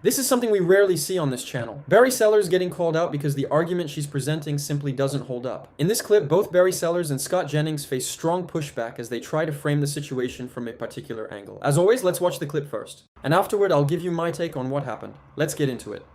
This is something we rarely see on this channel. Barry Sellers getting called out because the argument she's presenting simply doesn't hold up. In this clip, both Barry Sellers and Scott Jennings face strong pushback as they try to frame the situation from a particular angle. As always, let's watch the clip first. And afterward, I'll give you my take on what happened. Let's get into it.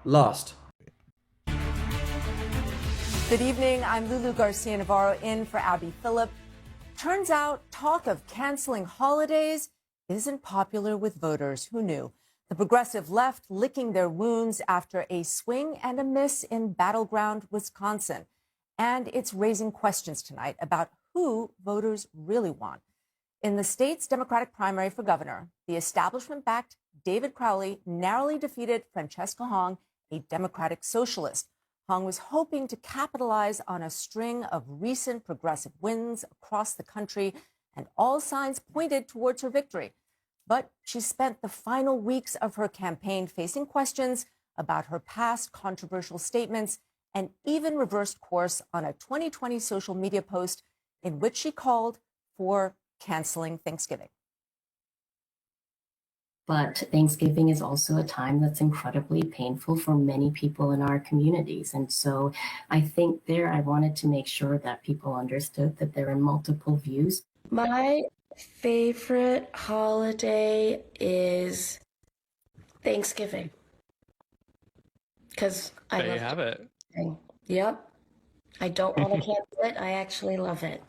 Last. Good evening. I'm Lulu Garcia Navarro in for Abby Phillip. Turns out talk of canceling holidays isn't popular with voters. Who knew? The progressive left licking their wounds after a swing and a miss in battleground Wisconsin. And it's raising questions tonight about who voters really want. In the state's Democratic primary for governor, the establishment-backed David Crowley narrowly defeated Francesca Hong, a Democratic socialist. Hong was hoping to capitalize on a string of recent progressive wins across the country, and all signs pointed towards her victory. But she spent the final weeks of her campaign facing questions about her past controversial statements and even reversed course on a 2020 social media post in which she called for canceling Thanksgiving. But Thanksgiving is also a time that's incredibly painful for many people in our communities. And so I think I wanted to make sure that people understood that there are multiple views. My favorite holiday is Thanksgiving. Because I There you have it. Thanksgiving. Yep. I don't want to cancel it. I actually love it.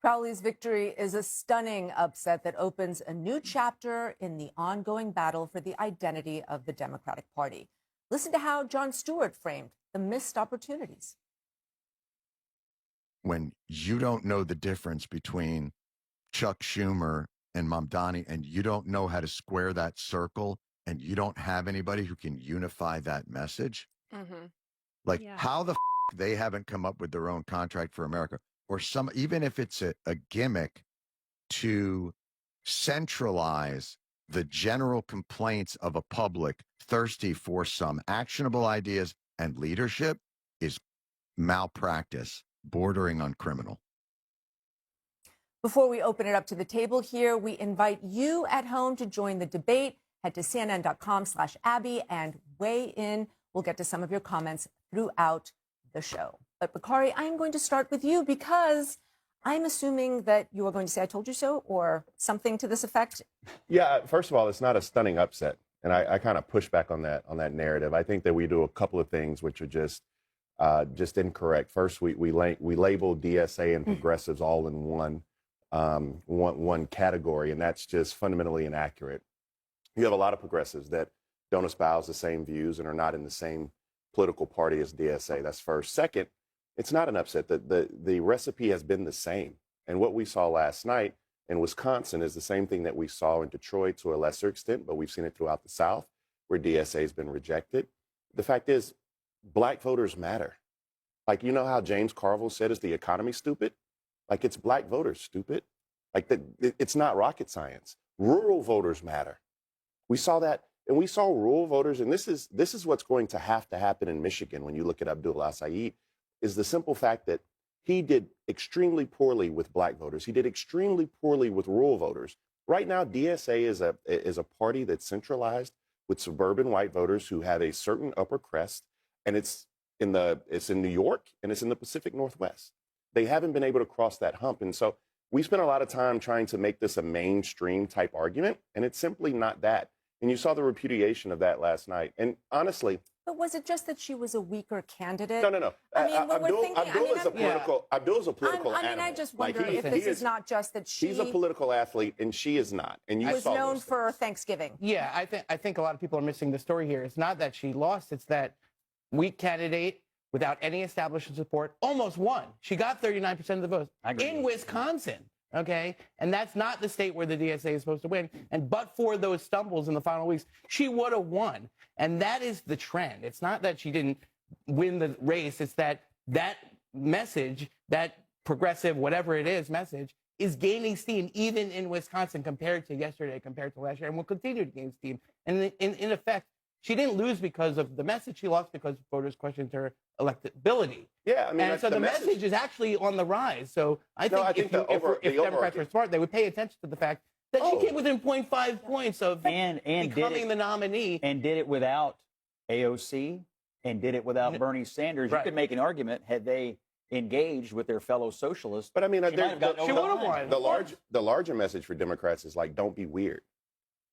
Crowley's victory is a stunning upset that opens a new chapter in the ongoing battle for the identity of the Democratic Party. Listen to how Jon Stewart framed the missed opportunities. When you don't know the difference between Chuck Schumer and Mamdani, and you don't know how to square that circle, and you don't have anybody who can unify that message, how the they haven't come up with their own contract for America, or even if it's a gimmick to centralize the general complaints of a public thirsty for some actionable ideas and leadership, is malpractice bordering on criminal. Before we open it up to the table here, we invite you at home to join the debate. Head to cnn.com/Abby and weigh in. We'll get to some of your comments throughout the show. But Bakari, I'm going to start with you because I'm assuming that you are going to say, I told you so, or something to this effect. Yeah, first of all, it's not a stunning upset. And I kind of push back on that narrative. I think that we do a couple of things which are just incorrect. First, we label DSA and progressives all in one category, and that's just fundamentally inaccurate. You have a lot of progressives that don't espouse the same views and are not in the same political party as DSA. That's first. Second, it's not an upset. The recipe has been the same. And what we saw last night in Wisconsin is the same thing that we saw in Detroit to a lesser extent, but we've seen it throughout the South where DSA has been rejected. The fact is, Black voters matter. Like, you know how James Carville said, is the economy stupid? Like, it's Black voters stupid. Like, it's not rocket science. Rural voters matter. We saw that, and we saw rural voters, and this is what's going to happen in Michigan when you look at Abdullah Saeed, is the simple fact that he did extremely poorly with Black voters. He did extremely poorly with rural voters. Right now, DSA is a party that's centralized with suburban white voters who have a certain upper crest, and it's in New York and it's in the Pacific Northwest. They haven't been able to cross that hump, and so we spent a lot of time trying to make this a mainstream type argument, and it's simply not that. And you saw the repudiation of that last night. And honestly, but was it just that she was a weaker candidate? No. I mean, when we're thinking, Abdul's a political animal. I just wonder if this is not just that she's a political athlete and she is not. And you was known for Thanksgiving. Yeah, I think a lot of people are missing the story here. It's not that she lost; it's that weak candidate without any establishment support almost won. She got 39% of the votes in Wisconsin. Okay, and that's not the state where the DSA is supposed to win. And but for those stumbles in the final weeks, she would have won. And that is the trend. It's not that she didn't win the race. It's that message, that progressive, whatever it is, message is gaining steam even in Wisconsin compared to yesterday, compared to last year, and will continue to gain steam. And in effect, she didn't lose because of the message. She lost because voters questioned her electability. Yeah, I mean, and so the message is actually on the rise. So I think if Democrats were smart, they would pay attention to the fact That she came within 0.5 points of and becoming the nominee. And did it without AOC and did it without Bernie Sanders. Right. You could make an argument had they engaged with their fellow socialists. But I mean, she might have gotten she over would have line. won. the larger message for Democrats is like, don't be weird.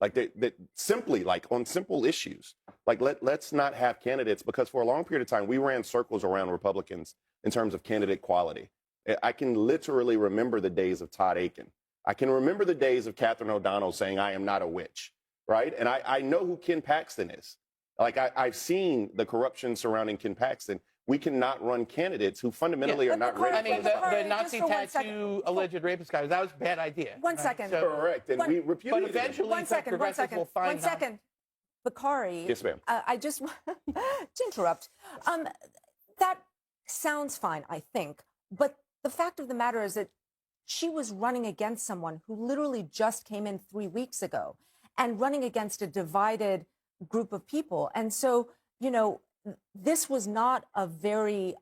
Like that simply, like on simple issues, like let's not have candidates, because for a long period of time we ran circles around Republicans in terms of candidate quality. I can literally remember the days of Todd Aiken. I can remember the days of Catherine O'Donnell saying, I am not a witch, right? And I know who Ken Paxton is. Like I've seen the corruption surrounding Ken Paxton. We cannot run candidates who fundamentally are not ready. I mean, Bakari, the Nazi just for 1 tattoo second. alleged rapist guy, that was a bad idea. One second. So, Correct, and we repudiated but it. eventually, One second. progressives will find One second. Bakari. Yes, ma'am. I just to interrupt. That sounds fine, I think, but the fact of the matter is that she was running against someone who literally just came in 3 weeks ago, and running against a divided group of people, and so this was not a very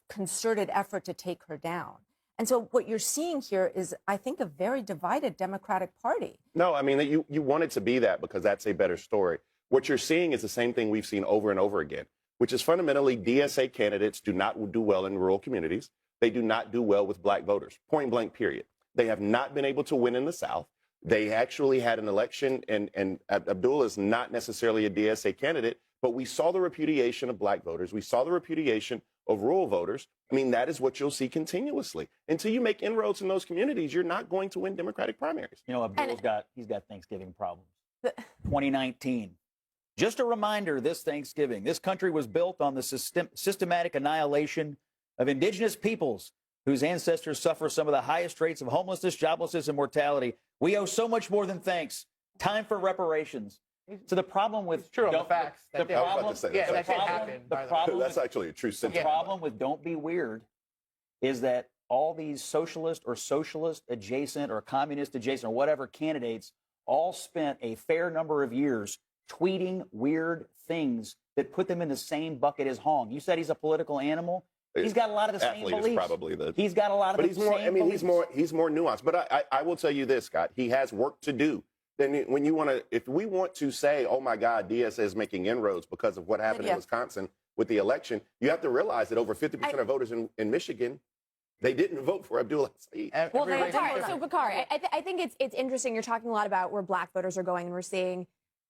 concerted effort to take her down. And so what you're seeing here is, I think, a very divided Democratic Party. No, I mean, you want it to be that because that's a better story. What you're seeing is the same thing we've seen over and over again, which is fundamentally DSA candidates do not do well in rural communities. They do not do well with black voters, point blank, period. They have not been able to win in the South. They actually had an election, and Abdullah is not necessarily a DSA candidate, but we saw the repudiation of black voters. We saw the repudiation of rural voters. I mean, that is what you'll see continuously. Until you make inroads in those communities, you're not going to win Democratic primaries. Abdullah's got Thanksgiving problems. 2019. Just a reminder, this Thanksgiving, this country was built on the systematic annihilation of indigenous peoples whose ancestors suffer some of the highest rates of homelessness, joblessness, and mortality. We owe so much more than thanks. Time for reparations. So the problem with true on the facts. That's actually a true the sentiment. problem with don't be weird is that all these socialist adjacent or communist adjacent or whatever candidates all spent a fair number of years tweeting weird things that put them in the same bucket as Hong. You said he's a political animal. He's got a lot of the same beliefs. Is probably he's got a lot of the same beliefs. He's more nuanced. But I will tell you this, Scott. He has work to do. Then when if we want to say, oh my God, DSA is making inroads because of what happened in Wisconsin with the election, you have to realize that over 50% of voters in Michigan, they didn't vote for Abdullah Saeed. Well, Bakari, I think it's interesting. You're talking a lot about where black voters are going, and we're seeing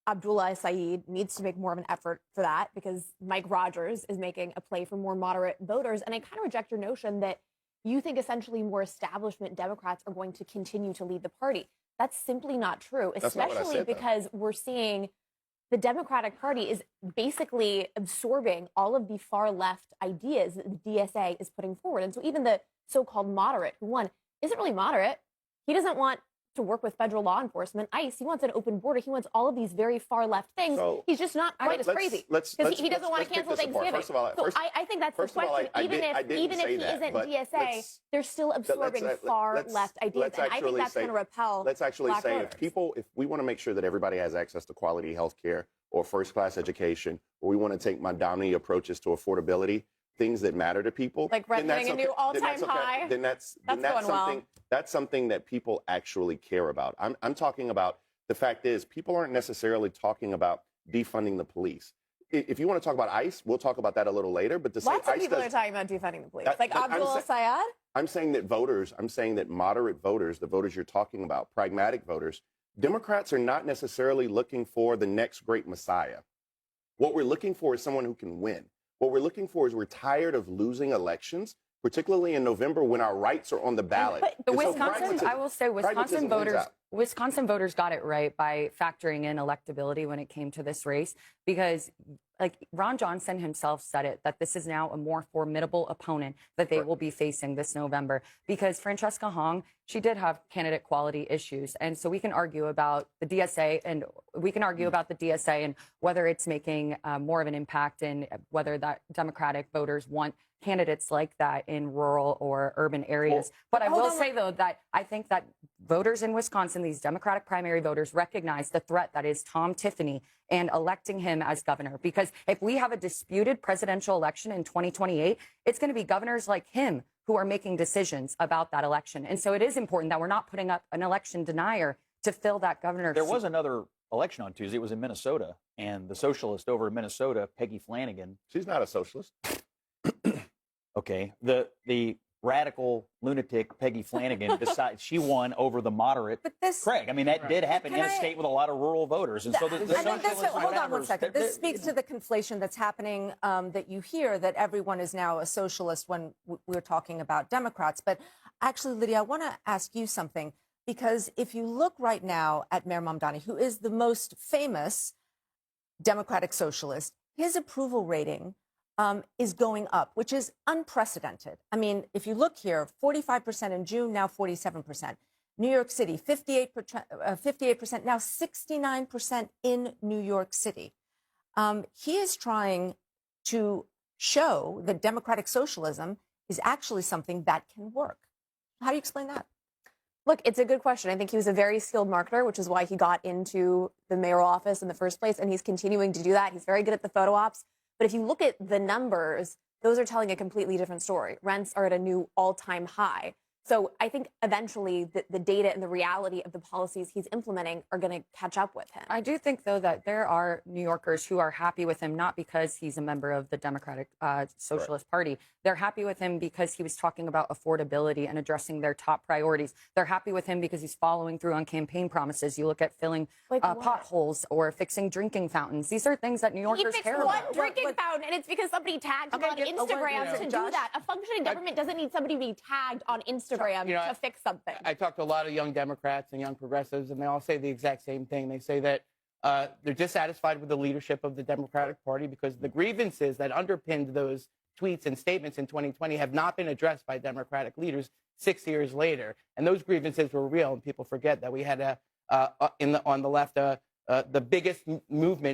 Abdullah Saeed needs to make more of an effort for that because Mike Rogers is making a play for more moderate voters. And I kind of reject your notion that you think essentially more establishment Democrats are going to continue to lead the party. That's simply not true, especially because we're seeing the Democratic Party is basically absorbing all of the far left ideas that the DSA is putting forward. And so even the so-called moderate who won isn't really moderate. He doesn't want to work with federal law enforcement, ICE. He wants an open border. He wants all of these very far left things. So, he's just not quite as crazy because he doesn't want to cancel Thanksgiving. I think that's the question. Even if he isn't DSA, they're still absorbing far left ideas, and I think that's going to repel. Let's actually black say voters. if we want to make sure that everybody has access to quality health care or first-class education, or we want to take Mamdani approaches to affordability, things that matter to people, like rent hitting a new all-time high. Then that's something. That's something that people actually care about. I'm talking about the fact is people aren't necessarily talking about defunding the police. If you want to talk about ICE, we'll talk about that a little later. But lots of people are talking about defunding the police, like Abdullah Syed. I'm saying that moderate voters, the voters you're talking about, pragmatic voters, Democrats are not necessarily looking for the next great messiah. What we're looking for is someone who can win. What we're looking for is we're tired of losing elections, particularly in November when our rights are on the ballot. But I will say Wisconsin voters got it right by factoring in electability when it came to this race, because like Ron Johnson himself said it, that this is now a more formidable opponent that they will be facing this November, because Francesca Hong, she did have candidate quality issues. And so we can argue about the DSA and whether it's making more of an impact and whether that Democratic voters want candidates like that in rural or urban areas. But I will say, though, that I think that voters in Wisconsin, these Democratic primary voters, recognize the threat that is Tom Tiffany and electing him as governor. Because if we have a disputed presidential election in 2028, it's going to be governors like him who are making decisions about that election. And so it is important that we're not putting up an election denier to fill that governor's There seat. was another election on Tuesday. It was in Minnesota, and the socialist over in Minnesota, Peggy Flanagan. She's not a socialist. Okay, the radical lunatic Peggy Flanagan decides she won over the moderate Craig. I mean, that did happen in a state with a lot of rural voters, and so the socialists and hold on one whatevers, second. This speaks to the conflation that's happening that you hear, that everyone is now a socialist when we're talking about Democrats. But actually, Lydia, I want to ask you something, because if you look right now at Mayor Mamdani, who is the most famous Democratic socialist, his approval rating is going up, which is unprecedented. I mean, if you look here, 45% in June, now 47%. New York City, 58%, now 69% in New York City. He is trying to show that democratic socialism is actually something that can work. How do you explain that? Look, it's a good question. I think he was a very skilled marketer, which is why he got into the mayoral office in the first place, and he's continuing to do that. He's very good at the photo ops. But if you look at the numbers, those are telling a completely different story. Rents are at a new all-time high. So I think eventually the data and the reality of the policies he's implementing are going to catch up with him. I do think, though, that there are New Yorkers who are happy with him, not because he's a member of the Democratic Socialist Party. They're happy with him because he was talking about affordability and addressing their top priorities. They're happy with him because he's following through on campaign promises. You look at filling potholes or fixing drinking fountains. These are things that New Yorkers care about. He fixed one drinking fountain, and it's because somebody tagged him on Instagram to do that. A functioning government doesn't need somebody to be tagged on Instagram to fix something. I talked to a lot of young Democrats and young progressives, and they all say the exact same thing. They say that they're dissatisfied with the leadership of the Democratic Party because the grievances that underpinned those tweets and statements in 2020 have not been addressed by Democratic leaders 6 years later. And those grievances were real, and people forget that we had on the left the biggest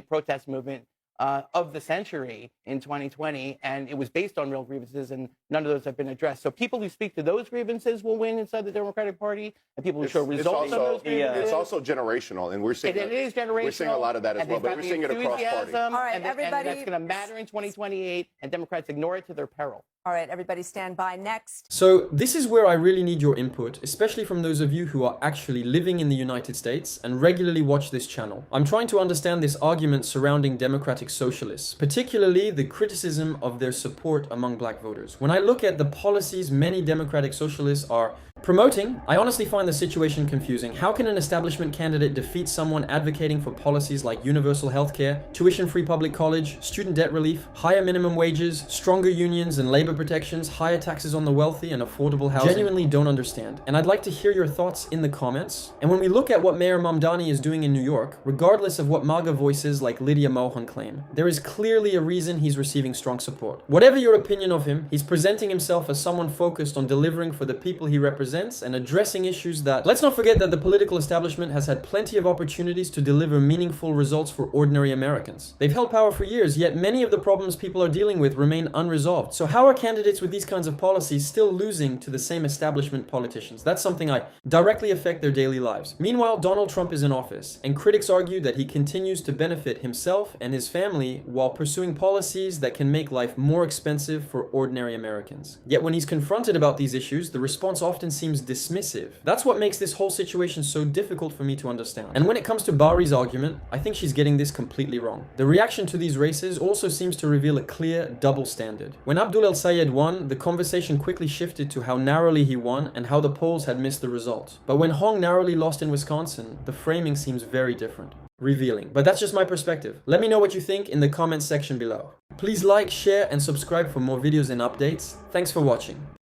protest movement of the century in 2020, and it was based on real grievances, and none of those have been addressed. So people who speak to those grievances will win inside the Democratic Party, and people who show results of those grievances. It's also generational, and we're seeing it is generational. We're seeing a lot of that as well, but we're seeing it across party. All right, and everybody, that's going to matter in 2028, and Democrats ignore it to their peril. All right, everybody stand by. Next. So this is where I really need your input, especially from those of you who are actually living in the United States and regularly watch this channel. I'm trying to understand this argument surrounding democratic socialists, particularly the criticism of their support among black voters. When I look at the policies many democratic socialists are promoting, I honestly find the situation confusing. How can an establishment candidate defeat someone advocating for policies like universal healthcare, tuition-free public college, student debt relief, higher minimum wages, stronger unions and labor protections, higher taxes on the wealthy, and affordable housing? Genuinely don't understand. And I'd like to hear your thoughts in the comments. And when we look at what Mayor Mamdani is doing in New York, regardless of what MAGA voices like Lydia Mohan claim, there is clearly a reason he's receiving strong support. Whatever your opinion of him, he's presenting himself as someone focused on delivering for the people he represents and addressing issues that... Let's not forget that the political establishment has had plenty of opportunities to deliver meaningful results for ordinary Americans. They've held power for years, yet many of the problems people are dealing with remain unresolved. So how are candidates with these kinds of policies still losing to the same establishment politicians? That's something I directly affect their daily lives. Meanwhile, Donald Trump is in office, and critics argue that he continues to benefit himself and his family while pursuing policies that can make life more expensive for ordinary Americans. Yet when he's confronted about these issues, the response often seems dismissive. That's what makes this whole situation so difficult for me to understand. And when it comes to Bari's argument, I think she's getting this completely wrong. The reaction to these races also seems to reveal a clear double standard. When Abdul El Sayed won, the conversation quickly shifted to how narrowly he won and how the polls had missed the result. But when Hong narrowly lost in Wisconsin, the framing seems very different. Revealing. But that's just my perspective. Let me know what you think in the comments section below. Please like, share, and subscribe for more videos and updates. Thanks for watching.